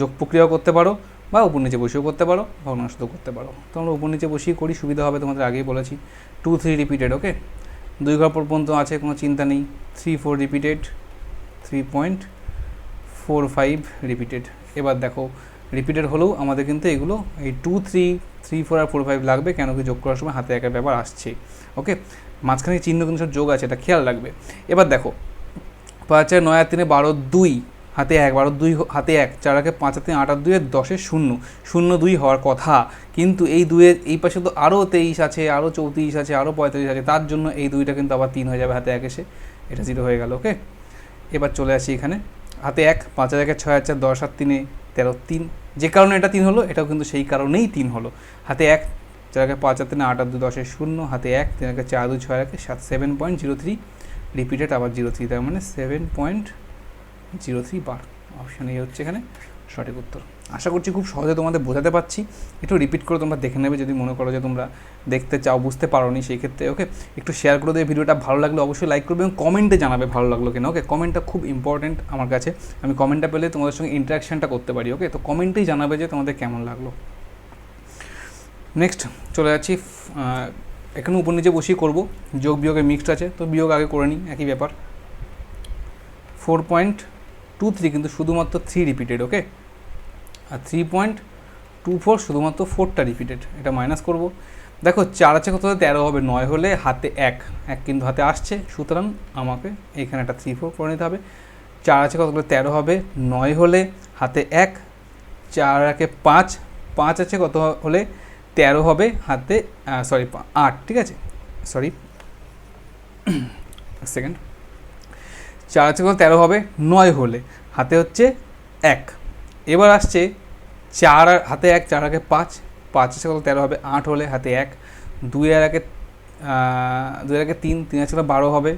যোগ প্রক্রিয়াও করতে পারো বা উপর নিচে বসেও করতে পারো, ভগ্নাংশও করতে পারো, তোমরা উপর নিচে বসিয়ে করি, সুবিধা হবে, তোমাদের আগেই বলেছি। 2 3 রিপিটেড, ওকে, 2 ঘর পর্যন্ত আছে, কোনো চিন্তা নেই। 3 4 রিপিটেড, 3.45 রিপিটেড। এবার দেখো রিপিটেড হলেও আমাদের কিন্তু এগুলো এই 2 3 3 4 আর 4 5 লাগবে, কেন কি যোগ করার সময় হাতে একের ব্যাপার আসছে, ওকে, মাঝখানে চিহ্ন কিন্তু সব যোগ আছে, এটা খেয়াল রাখবে। এবার দেখো 5 আর 9 আর 3 12 2 হাতে 1, 12 2 হাতে 1, 4 আর 5 আর 3 8 আর 2 10 0 0 2 হওয়ার কথা, কিন্তু এই 2-এর এই পাশে তো আরও 23 আছে, আরও 34 আছে, আরও 35 আছে, তার জন্য এই 2টা কিন্তু আবার 3 হয়ে যাবে হাতে 1 এসে, এটা 0 হয়ে গেল, ওকে। এবার চলে আসি এখানে হাতে 1, 5 আর 1 6 আর 4 10 আর 3 13 3, যে কারণে এটা 3 হলো, এটাও কিন্তু সেই কারণেই 3 হলো। হাতে 1, 4 আর 5 আর 3 8 আর 2 10 0, হাতে 1, 3 আর 4 2 6 আর 7 7.03 রিপিটেড, আবার 03, তার মানে 7.03 বার, অপশান এই হচ্ছে এখানে সঠিক উত্তর। আশা করছি খুব সহজে তোমাদের বোঝাতে পারছি, একটু রিপিট করে তোমরা দেখে নেবে যদি মনে করো যে তোমরা দেখতে চাও, বুঝতে পারো নি সেই ক্ষেত্রে, ওকে। একটু শেয়ার করে দেবে ভিডিওটা, ভালো লাগলে অবশ্যই লাইক করবে এবং কমেন্টে জানাবে ভালো লাগলো কিনা, ওকে। কমেন্টটা খুব ইম্পর্টেন্ট আমার কাছে, আমি কমেন্টটা পেলে তোমাদের সঙ্গে ইন্টারাকশানটা করতে পারি, ওকে। তো কমেন্টেই জানাবে যে তোমাদের কেমন লাগলো। নেক্সট চলে যাচ্ছি, এখানে উপর নিচে বসিয়ে করবো, যোগ বিয়োগের মিক্সড আছে, তো বিয়োগ আগে করে নিই, একই ব্যাপার। 4.23 কিন্তু শুধুমাত্র 3 রিপিটেড, ওকে, আর 3.24 শুধুমাত্র 4টা রিপিটেড, এটা মাইনাস করব। দেখো 4 আছে কত, 13 হবে, 9 হলে হাতে 1 কিন্তু হাতে আসছে, সুতরাং আমাকে এখানে একটা 3 4 করে নিতে হবে। 4 আছে কত, 13 হবে, 9 হলে হাতে 1, 4 একে 5, 5 আছে কত হলে 13 হবে, হাতে 8, ঠিক আছে, সরি সেকেন্ড, 4 আছে কত 13 হবে, 9 হলে হাতে হচ্ছে 1, এবার আসছে 4 আর হাতে 1, 4 আগে 5, 5 আছে কত 13 হবে, 8 হলে হাতে 1, 2 আর আগে 3, 3 আছে 12 হবে,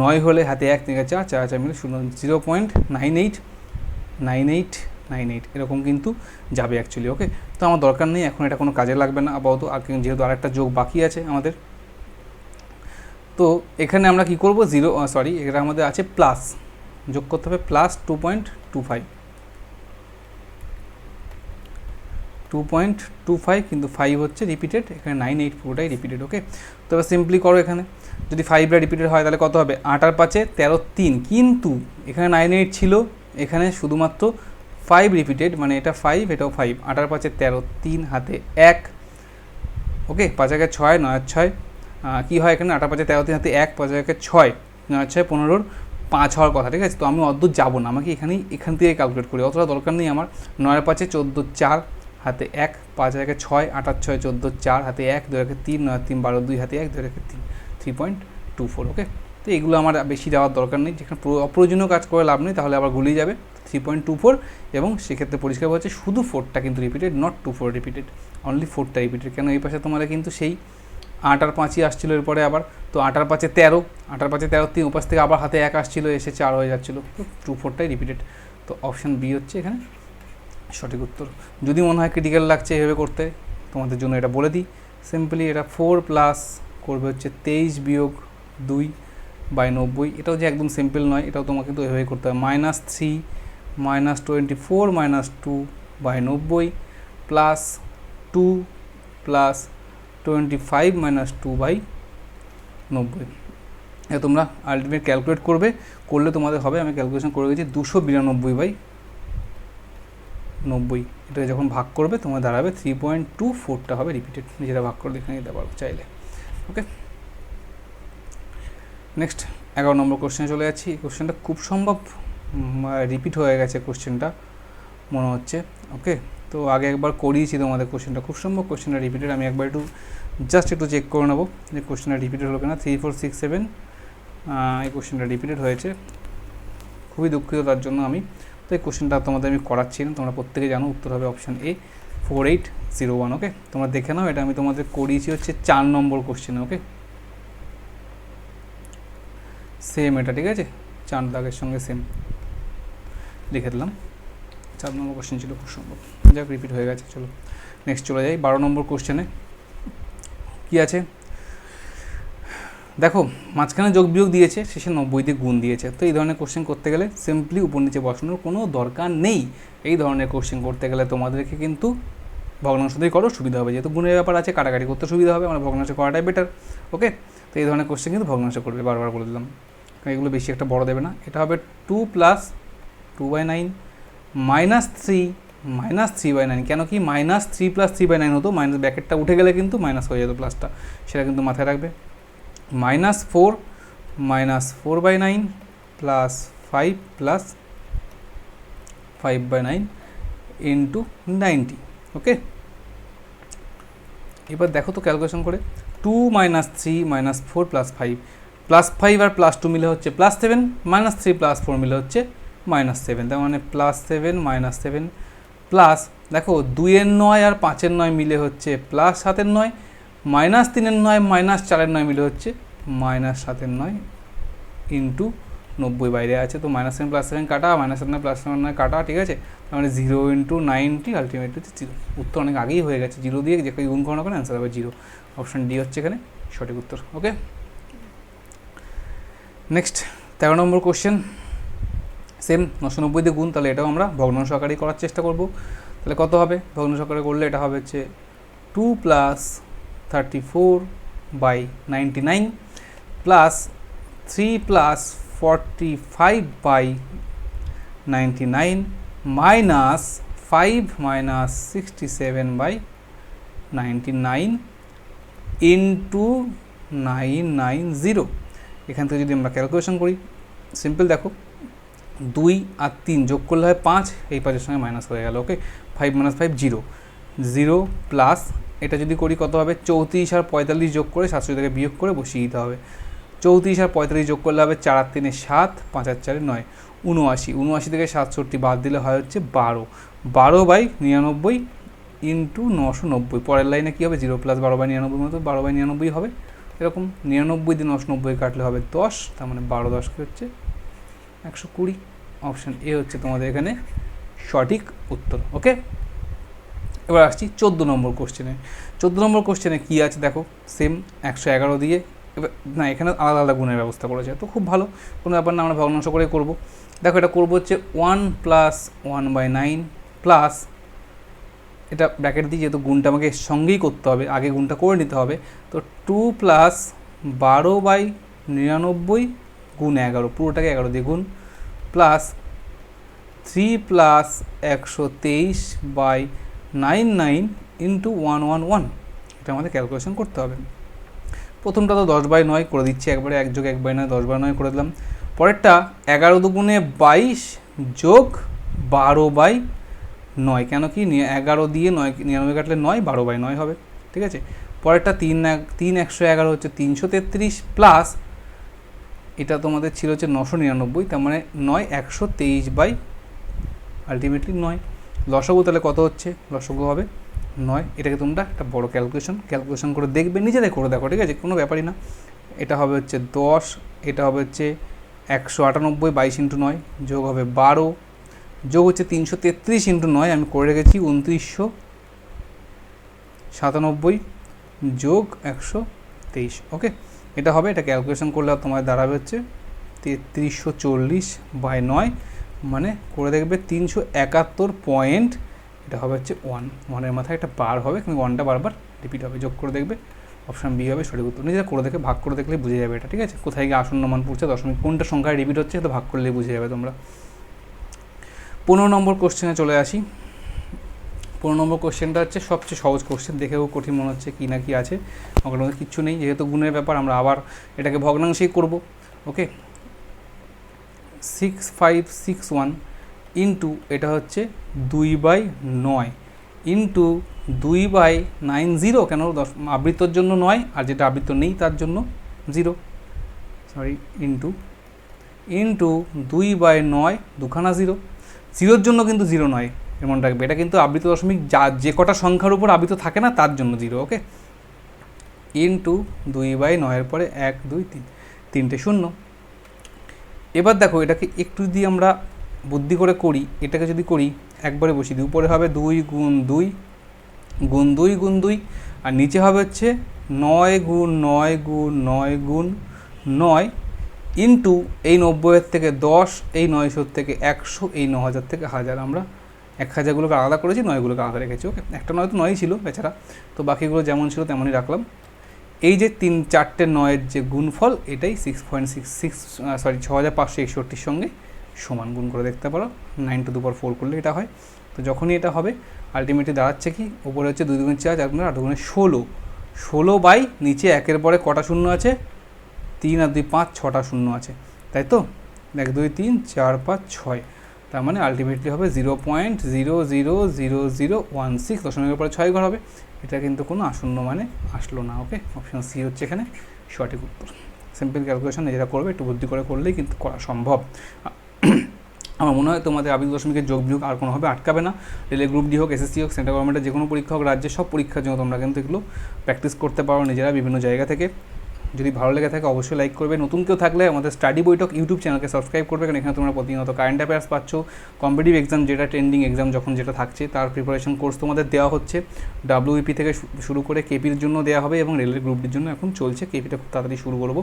9 হলে হাতে 1, 3 4, 4 4 মিলে 0.989898 এরকম কিন্তু যাবে অ্যাকচুয়ালি, ওকে। তো আমার দরকার নেই এখন, এটা কোনো কাজে লাগবে না আপাতত, আর যেহেতু আরেকটা যোগ বাকি আছে আমাদের, তো এখানে আমরা কি করব, এটা আমাদের আছে প্লাস, যোগ করতে হবে প্লাস 2.25 কিন্তু 5 হচ্ছে রিপিটেড, এখানে 98 পুরোটাই রিপিটেড, ওকে। তো এবার সিম্পলি করো, এখানে যদি 5টা রিপিটেড হয় তাহলে কত হবে, 8 আর 5 13 3, কিন্তু এখানে 98 ছিল, এখানে শুধুমাত্র 5 রিপিটেড, মানে এটা 5 এটাও 5, 8 আর 5 13 3 হাতে 1, ওকে, 5 আগে 6 9 আর 6 কী হয় এখানে, 8 আর 5 13 3 হাতে 1, 5 আগে 6 9 আর 6 15 5 হওয়ার কথা, ঠিক আছে। তো আমি অদ্ভুত যাবো না, আমাকে এখান থেকে ক্যালকুলেট করি, অতটা দরকার নেই আমার। 9 আর 5 14 4 হাতে 1, 5 আর 6 8 আর 6 14 4 হাতে 1, 2 আর 3 9 আর 3 12 2 হাতে 1, 2 আর 3 3.24, ওকে। তো এগুলো আমার বেশি যাওয়ার দরকার নেই, যেখানে অপ্রয়োজনীয় কাজ করে লাভ নেই, তাহলে আবার গুলিয়ে যাবে 3.24, এবং সেক্ষেত্রে পরিষ্কার হচ্ছে শুধু 4টা কিন্তু রিপিটেড, নট 2 4 রিপিটেড, অনলি 4টা রিপিটেড। কেন এই পাশে তোমাদের কিন্তু সেই 8 আর 5ই আসছিলো এরপরে আবার, তো 8 আর 5 13, 8 আর 5 13 3, উপাস থেকে আবার হাতে 1 আসছিলো, এসে 4 হয়ে যাচ্ছিলো, তো 2 4টাই রিপিটেড। তো অপশান বি হচ্ছে এখানে সঠিক উত্তর। যদি মনে হয় ক্রিটিক্যাল লাগছে এভাবে করতে, তোমাদের জন্য এটা বলে দিই, সিম্পলি এটা 4 প্লাস করবে হচ্ছে 23 বিয়োগ 2/90, এটাও যে একদম সিম্পল নয়, এটাও তোমাকে কিন্তু এভাবে করতে হবে, -3 -24 -2/90 প্লাস 2 প্লাস 25 -2/90, তোমরা আলটিমেট ক্যালকুলেট করবে, করলে তোমাদের হবে, আমি ক্যালকুলেশন করে গেছি 292/90, 90, এটাকে যখন ভাগ করবে তোমার দাঁড়াবে 3.24টা হবে রিপিটেড, নিজেরা ভাগ করে দেখে নিতে পারো চাইলে। ওকে, নেক্সট 11 নম্বর কোশ্চেনে চলে যাচ্ছি। এই কোশ্চেনটা খুব সম্ভব রিপিট হয়ে গেছে কোশ্চেনটা মনে হচ্ছে। ওকে, তো আগে একবার করিয়েছি তোমাদের কোশ্চেনটা, খুব সম্ভব কোশ্চেনটা রিপিটেড। আমি একবার জাস্ট একটু চেক করে নেবো যে কোশ্চেনটা রিপিটেড হলো কিনা। 3, 4, 6, 7 এই কোশ্চেনটা রিপিটেড হয়েছে, খুবই দুঃখিত তার জন্য আমি। তো এই কোশ্চেনটা তোমাদের আমি করাচ্ছি না, তোমরা প্রত্যেকে জানো উত্তর হবে অপশান এ 4801। ওকে, তোমরা দেখে নাও, এটা আমি তোমাদের করিয়েছি হচ্ছে 4 নম্বর কোশ্চেনে। ওকে, সেম এটা, ঠিক আছে, 4 দাগের সঙ্গে সেম লিখে দিলাম। 4 নম্বর কোশ্চেন ছিল খুব সম্ভব, যাক রিপিট হয়ে গেছে। চলো নেক্সট চলে যাই 12 নম্বর কোশ্চেনে। কী আছে দেখো, মাঝখানে যোগ বিয়োগ দিয়েছে, শেষে 90 দিয়ে গুণ দিয়েছে। তো এই ধরনের কোশ্চেন করতে গেলে সিম্পলি উপর নিচে বসানোর কোনো দরকার নেই। এই ধরনের কোশ্চেন করতে গেলে তোমাদেরকে কিন্তু ভগ্নাংশ দিয়ে করো, সুবিধা হবে। যেহেতু গুণের ব্যাপার আছে, কাটাকাটি করতে সুবিধা হবে, আমরা ভগ্নাংশ করাটাই বেটার। ওকে, তো এই ধরনের কোশ্চেন কিন্তু ভগ্নাংশ করবে, বারবার বলে দিলাম, এগুলো বেশি একটা বড় দেবে না। এটা হবে 2 + 2/9 - 3/9। কেন কি -3 + 3/9 হতো, মাইনাস ব্র্যাকেটটা উঠে গেলে কিন্তু মাইনাস হয়ে যেত প্লাসটা, সেটা কিন্তু মাথায় রাখবে। -4 - 4/9 + 5 + 5/9 × 90। ওকে, এবার দেখো তো ক্যালকুলেশন করে, 2 - 3 - 4 + 5, +5 আর +2 মিলে হচ্ছে +7, -3 + 4 মিলে হচ্ছে -7, তার মানে +7 - 7 প্লাস, দেখো 2-এর 9 আর 5-এর 9 মিলে হচ্ছে +7-এর 9, -3-এর 9 -4-এর 9 মিলে হচ্ছে -7-এর 9 × 90 বাইরে আছে। তো -7 + 7 কাটা, -7 + 7 9 কাটা, ঠিক আছে, তার মানে 0 × 90 আলটিমেটলি হচ্ছে 0। উত্তর অনেক আগেই হয়ে গেছে, 0 দিয়ে যে গুণ করানো করে অ্যান্সার হবে 0। অপশান ডি হচ্ছে এখানে সঠিক উত্তর। ওকে, নেক্সট 13 নম্বর কোশ্চেন, সেম 990 দিয়ে গুণ, তাহলে এটাও আমরা ভগ্নাংশ আকারেই করার চেষ্টা করব। তাহলে কত হবে ভগ্নাংশ আকারে করলে? এটা হবে হচ্ছে 2 + 34/99 প্লাস 3 + 45/99 মাইনাস 5 - 67/99 ইন্টু 990। এখান থেকে যদি আমরা ক্যালকুলেশন করি, সিম্পল দেখো, 2 আর 3 যোগ করলে হয় 5, এই 5-এর সঙ্গে মাইনাস হয়ে গেল। ওকে, 5 - 5 0 0 প্লাস এটা যদি করি কত হবে, 34 আর 45 যোগ করে 67 থেকে বিয়োগ করে বসিয়ে দিতে হবে। 34 আর 45 যোগ করলে হবে 4 আর 3 7, 5 আর 4 9, 79 থেকে 67 বাদ দিলে হয় হচ্ছে 12/99 ইন্টু 990। পরের লাইনে কী হবে, 0 + 12/99 মতো 12/99 হবে। এরকম 99 দিয়ে 990 কাটলে হবে 10, তার মানে 12 10 কি হচ্ছে 120। অপশান এ হচ্ছে তোমাদের এখানে সঠিক উত্তর। ওকে, এবার আসছি 14 নম্বর কোশ্চেনে। 14 নম্বর কোশ্চেনে কী আছে দেখো, সেম 111 দিয়ে, এবার না এখানে আলাদা আলাদা গুণের ব্যবস্থা করেছে, তো খুব ভালো, কোনো ব্যাপার না, আমরা ভগ্নাংশ করে করব। দেখো এটা করবো হচ্ছে 1 + 1/9 প্লাস, এটা ব্র্যাকেট দিয়ে, যেহেতু গুণটা আমাকে সঙ্গেই করতে হবে, আগে গুণটা করে নিতে হবে, তো 2 + 12/99 গুণ 11, পুরোটাকে 11 দিয়ে গুণ, প্লাস 3 + 123/99 ইন্টু 111। এটা আমাদের ক্যালকুলেশন করতে হবে। প্রথমটা তো 10/9 করে দিচ্ছি একবারে, 1 + 1/9 10/9 করে দিলাম। পরেরটা 11 দুগুণে 22 যোগ 12/9, কেন কি 11 দিয়ে 99 কাটলে 9, 12/9 হবে, ঠিক আছে। পরেরটা 3 111 হচ্ছে 333 প্লাস, এটা তোমাদের ছিল হচ্ছে 999, তার মানে 9 123 আলটিমেটলি 9। লসাগু তাহলে কত হচ্ছে, লসাগু হবে 9। এটাকে তোমরা একটা বড় ক্যালকুলেশন করে দেখবে, নিজেরাই করে দেখো, ঠিক আছে, কোনো ব্যাপারই না। এটা হবে হচ্ছে 10, এটা হবে হচ্ছে 198, 22 × 9 যোগ হবে 12, যোগ হচ্ছে 333 × 9, আমি করে রেখেছি 2997 যোগ 123। ওকে, এটা হবে, এটা ক্যালকুলেশন করলে তোমার দাঁড়াবে হচ্ছে 3340/9, মানে করে দেখবে 371 পয়েন্ট, এটা হবে হচ্ছে 1 মাথায় একটা বার হবে, কিন্তু 1টা বারবার রিপিট হবে, যোগ করে দেখবে অপশান বি হবে সঠিক উত্তর। নিজেরা করে দেখে ভাগ করে দেখলে বুঝে যাবে এটা, ঠিক আছে, কোথায় গিয়ে আসন্ন মান পড়ছে, দশমিক কোনটা সংখ্যায় রিপিট হচ্ছে, তো ভাগ করলেই বুঝে যাবে তোমরা। 15 নম্বর কোশ্চেনে চলে আসি। 15 নম্বর কোশ্চেনটা হচ্ছে সবচেয়ে সহজ কোশ্চেন, দেখেও কঠিন মনে হচ্ছে কি না কি আছে, ওখানে মধ্যে কিচ্ছু নেই, যেহেতু গুণের ব্যাপার আমরা আবার এটাকে ভগ্নাংশেই করব। ওকে, 6561 ইন্টু এটা হচ্ছে 2/9 ইন্টু 2/90, কেন আবৃত্তর জন্য 9 আর যেটা আবৃত্ত নেই তার জন্য 0, সরি ইন্টু 2/9 দুখানা 0, 0-র জন্য কিন্তু 0 নয়, এমন রাখবে, এটা কিন্তু আবৃত্ত দশমিক যে কটা সংখ্যার উপর আবৃত্ত থাকে না তার জন্য 0। ওকে, ইন্টু 2/9 পরে 1 2 3, তিনটে শূন্য। এবার দেখো এটাকে একটু যদি আমরা বুদ্ধি করে করি, এটাকে যদি করি একবারে বসিয়ে দিই, উপরে হবে 2 গুণ 2 গুণ 2 গুণ 2, আর নিচে হবে হচ্ছে 9 গুণ 9 গুণ 9 গুণ 9 ইন্টু এই 90-এর থেকে 10, এই 900 থেকে 100, এই 9000 থেকে 1000, আমরা 1000গুলোকে আলাদা করেছি, 9গুলোকে আলাদা রেখেছি। ওকে, একটা 9 তো 9ই ছিল বেচারা, তো বাকিগুলো যেমন ছিল তেমনই রাখলাম। এই যে 3-4টে 9-এর যে গুণফল, এটাই 6561 সঙ্গে সমান, গুণ করে দেখতে পারো, 9 to the power 4 করলে এটা হয়। তো যখনই এটা হবে আলটিমেটলি দাঁড়াচ্ছে কি, উপরে হচ্ছে 2 দুগুণ 4, 4 গুণ 8 গুণে 16, 16 বাই নিচে একের পরে কটা শূন্য আছে, 3 আর 2 5, 6টা শূন্য আছে, তাই তো, 1 2 3 4 5 6, তার মানে আলটিমেটলি হবে 0.000016, দশমিকের পরে 6 ঘর হবে, এটা কিন্তু কোনো আসন্ন মানে আসলো না। ওকে, অপশন সি হচ্ছে এখানে সঠিক উত্তর। সিম্পল ক্যালকুলেশন নিজেরা করবে, একটু বুদ্ধি করে করলেই কিন্তু করা সম্ভব। আমার মনে হয় তোমাদের আবৃত্ত দশমিকের যোগ বিয়োগ আর কোনোভাবে আটকাবে না। রেলের গ্রুপ ডি হোক, এসএসসি হোক, সেন্ট্রাল গভর্নমেন্টের যে কোনো পরীক্ষা হোক, রাজ্যের সব পরীক্ষার জন্য তোমরা কিন্তু এগুলো প্র্যাকটিস করতে পারো নিজেরা বিভিন্ন জায়গা থেকে। যদি ভালো লেগে থাকে অবশ্যই লাইক করবে, নতুন কেউ থাকলে আমাদের স্টাডি বৈঠক ইউটিউব চ্যানেলকে সাবস্ক্রাইব করবে, কারণ এখানে তোমরা প্রতিনিয়ত কারেন্ট অ্যাফেয়ার্স পাচ্ছ, কম্পিটিভ এক্সাম যেটা ট্রেন্ডিং এক্সাম যখন যেটা থাকছে তার প্রিপারেশন কোর্স তোমাদের দেওয়া হচ্ছে, WEP থেকে শুরু করে কেপির জন্য দেওয়া হবে, এবং রেলের গ্রুপ ডির জন্য এখন চলছে, কেপিটা খুব তাড়াতাড়ি শুরু করবো।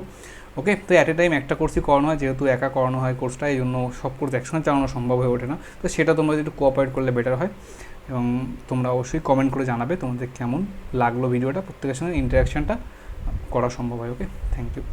ওকে, তো অ্যাট এ টাইম একটা কোর্সই করানো হয়, যেহেতু একা করানো হয় কোর্সটা, এই জন্য সব কোর্স একসঙ্গে চালানো সম্ভব হয়ে ওঠে না, তো সেটা তোমরা যদি একটু কোঅপারেট করলে বেটার হয়। এবং তোমরা অবশ্যই কমেন্ট করে জানাবে তোমাদের কেমন লাগলো ভিডিওটা, প্রত্যেকের সঙ্গে ইন্টারাকশানটা করা সম্ভব হয়। ওকে, থ্যাংক ইউ।